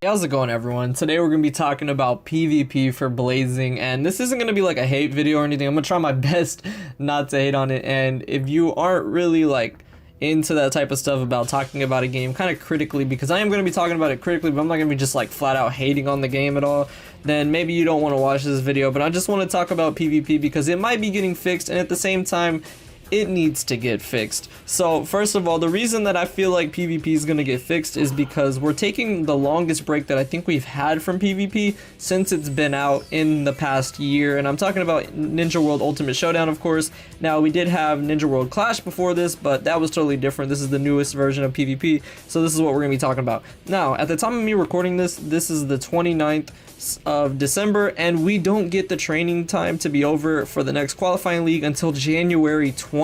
How's it going, everyone? Today we're going to be talking about PvP for Blazing, and this isn't going to be like a hate video or anything. I'm going to try my best not to hate on it, and if you aren't really like into that type of stuff about talking about a game kind of critically, because I am going to be talking about it critically, but I'm not going to be just like flat out hating on the game at all, then maybe you don't want to watch this video. But I just want to talk about PvP because it might be getting fixed, and at the same time it needs to get fixed. So first of all, the reason that I feel like PvP is going to get fixed is because we're taking the longest break that I think we've had from PvP since it's been out in the past year, and I'm talking about Ninja World Ultimate Showdown, of course. Now, we did have Ninja World Clash before this, but that was totally different. This is the newest version of PvP, so this is what we're going to be talking about. Now, at the time of me recording this, this is the 29th of December, and we don't get the training time to be over for the next qualifying league until January 20th.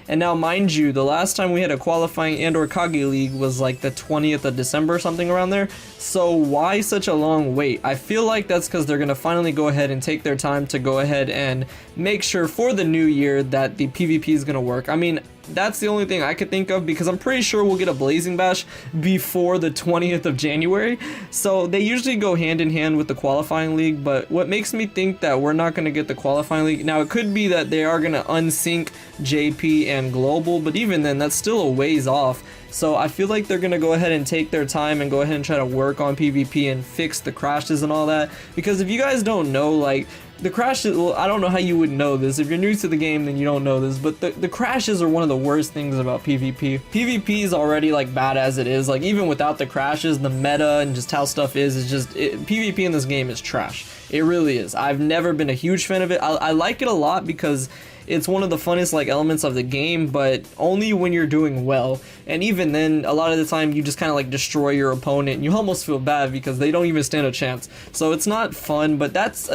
And now, mind you, the last time we had a qualifying and or Kage league was like the 20th of December, something around there. So why such a long wait? I feel like that's because they're going to finally go ahead and take their time to go ahead and make sure for the new year that the PvP is going to work. I mean, that's the only thing I could think of, because I'm pretty sure we'll get a Blazing Bash before the 20th of January. So they usually go hand in hand with the qualifying league, but what makes me think that we're not going to get the qualifying league, now it could be that they are going to unsync JP and Global, but even then, that's still a ways off. So I feel like they're going to go ahead and take their time and go ahead and try to work on PvP and fix the crashes and all that. Because if you guys don't know, like, the crashes, well, I don't know how you would know this. If you're new to the game, then you don't know this, but the crashes are one of the worst things about PvP. PvP is already like bad as it is. Like, even without the crashes, the meta and just how stuff is just, PvP in this game is trash. It really is. I've never been a huge fan of it. I like it a lot because it's one of the funnest like elements of the game, but only when you're doing well. And even then, a lot of the time you just kind of like destroy your opponent and you almost feel bad because they don't even stand a chance. So it's not fun, but that's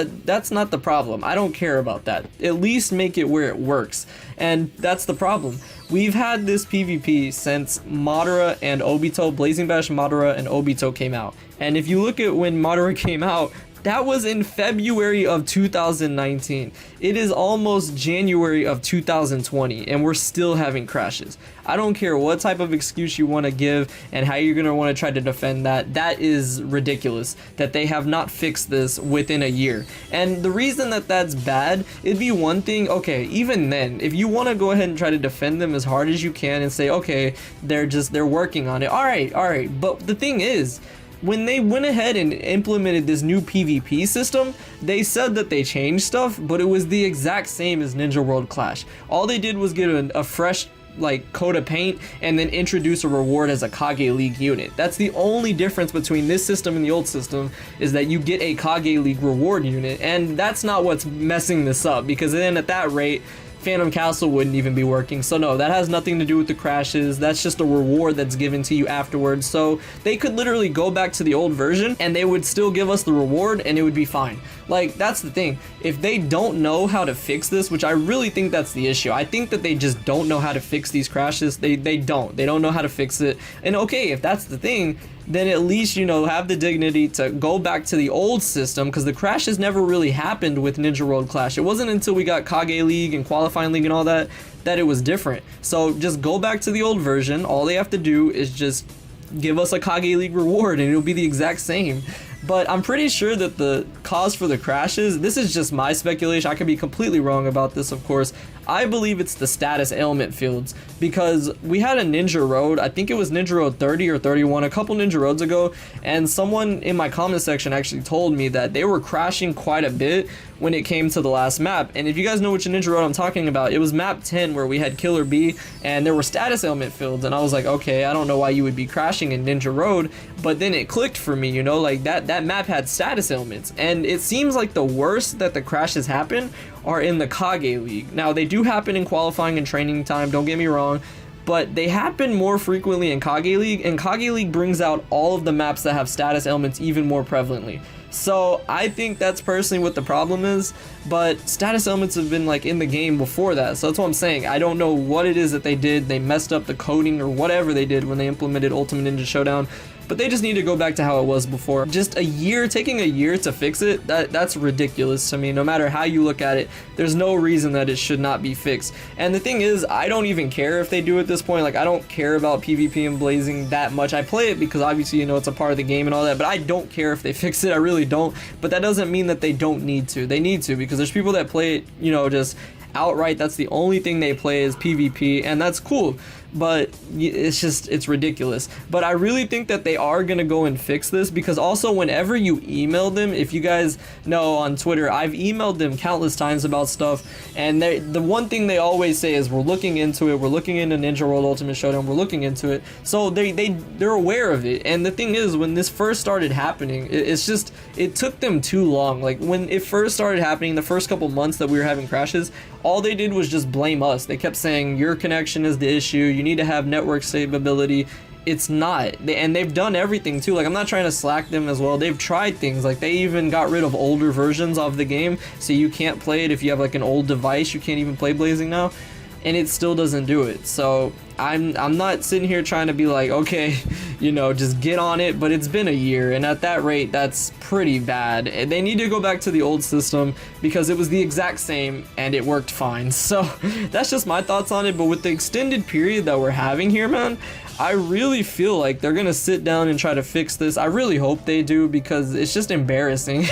not the problem. I don't care about that. At least make it where it works. And that's the problem. We've had this PvP since Madara and Obito, Blazing Bash Madara and Obito came out. And if you look at when Madara came out, that was in February of 2019. It is almost January of 2020, and we're still having crashes. I don't care what type of excuse you want to give and how you're going to want to try to defend that. That is ridiculous that they have not fixed this within a year. And the reason that that's bad, it'd be one thing, okay, even then, if you want to go ahead and try to defend them as hard as you can and say, okay, they're working on it. All right. But the thing is, when they went ahead and implemented this new PvP system, they said that they changed stuff, but it was the exact same as Ninja World Clash. All they did was get a fresh like coat of paint and then introduce a reward as a Kage League unit. That's the only difference between this system and the old system, is that you get a Kage League reward unit, and that's not what's messing this up, because then at that rate Phantom Castle wouldn't even be working. So no, that has nothing to do with the crashes. That's just a reward that's given to you afterwards. So they could literally go back to the old version and they would still give us the reward and it would be fine. Like, that's the thing. If they don't know how to fix this, which I really think that's the issue, I think that they just don't know how to fix these crashes. They don't know how to fix it. And okay, if that's the thing, then at least, you know, have the dignity to go back to the old system, because the crashes never really happened with Ninja World Clash. It wasn't until we got Kage League and Qualifying League and all that it was different. So just go back to the old version. All they have to do is just give us a Kage League reward and it'll be the exact same. But I'm pretty sure that the cause for the crashes, this is just my speculation, I could be completely wrong about this, of course. I believe it's the status ailment fields, because we had a Ninja Road, I think it was Ninja Road 30 or 31, a couple Ninja Roads ago, and someone in my comment section actually told me that they were crashing quite a bit when it came to the last map. And if you guys know which Ninja Road I'm talking about, it was map 10 where we had Killer B and there were status ailment fields, and I was like, okay, I don't know why you would be crashing in Ninja Road, but then it clicked for me, you know, like that map had status ailments. And it seems like the worst that the crashes happen are in the Kage League. Now, they do happen in qualifying and training time, don't get me wrong, but they happen more frequently in Kage League, and Kage League brings out all of the maps that have status ailments even more prevalently. So I think that's personally what the problem is, but status ailments have been like in the game before that, so that's what I'm saying. I don't know what it is that they did. They messed up the coding or whatever they did when they implemented Ultimate Ninja Showdown, but they just need to go back to how it was before. Just a year, taking a year to fix it, that's ridiculous to me. No matter how you look at it, there's no reason that it should not be fixed. And the thing is, I don't even care if they do at this point. Like, I don't care about PvP and blazing that much. I play it because obviously, you know, it's a part of the game and all that, but I don't care if they fix it. I really don't. But that doesn't mean that they don't need to. They need to, because there's people that play it, you know, just outright. That's the only thing they play is PvP, and that's cool, but it's ridiculous. But I really think that they are gonna go and fix this, because also whenever you email them, if you guys know on Twitter, I've emailed them countless times about stuff, and the one thing they always say is, we're looking into it, we're looking into Ninja World Ultimate Showdown, we're looking into it. So they're aware of it. And the thing is, when this first started happening, it took them too long. Like, when it first started happening, the first couple months that we were having crashes, all they did was just blame us. They kept saying, your connection is the issue, you need to have network stability. It's not. And they've done everything too. Like, I'm not trying to slack them as well. They've tried things. Like, they even got rid of older versions of the game, so you can't play it if you have like an old device. You can't even play blazing now, and it still doesn't do it. So I'm not sitting here trying to be like, okay, you know, just get on it, but it's been a year, and at that rate, that's pretty bad. And they need to go back to the old system, because it was the exact same and it worked fine. So that's just my thoughts on it. But with the extended period that we're having here, man, I really feel like they're gonna sit down and try to fix this. I really hope they do, because it's just embarrassing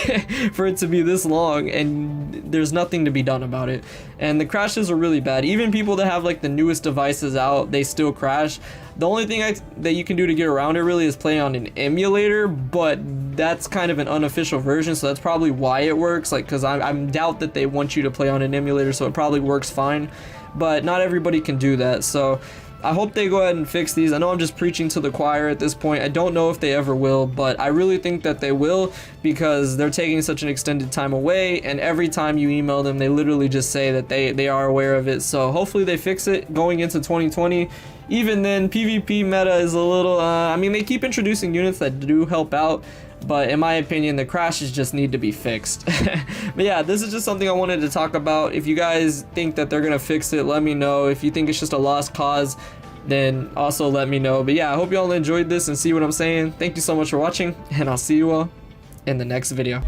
for it to be this long and there's nothing to be done about it. And the crashes are really bad. Even people that have like the newest devices out, they still crash. The only thing that you can do to get around it really is play on an emulator, but that's kind of an unofficial version, so that's probably why it works. Like, because I doubt that they want you to play on an emulator, so it probably works fine, but not everybody can do that. So I hope they go ahead and fix these. I know I'm just preaching to the choir at this point. I don't know if they ever will, but I really think that they will, because they're taking such an extended time away, and every time you email them, they literally just say that they are aware of it. So hopefully they fix it going into 2020. Even then, PvP meta is a little, I mean, they keep introducing units that do help out, but in my opinion, the crashes just need to be fixed. But yeah, this is just something I wanted to talk about. If you guys think that they're gonna fix it, let me know. If you think it's just a lost cause, then also let me know. But yeah, I hope you all enjoyed this and see what I'm saying. Thank you so much for watching, and I'll see you all in the next video.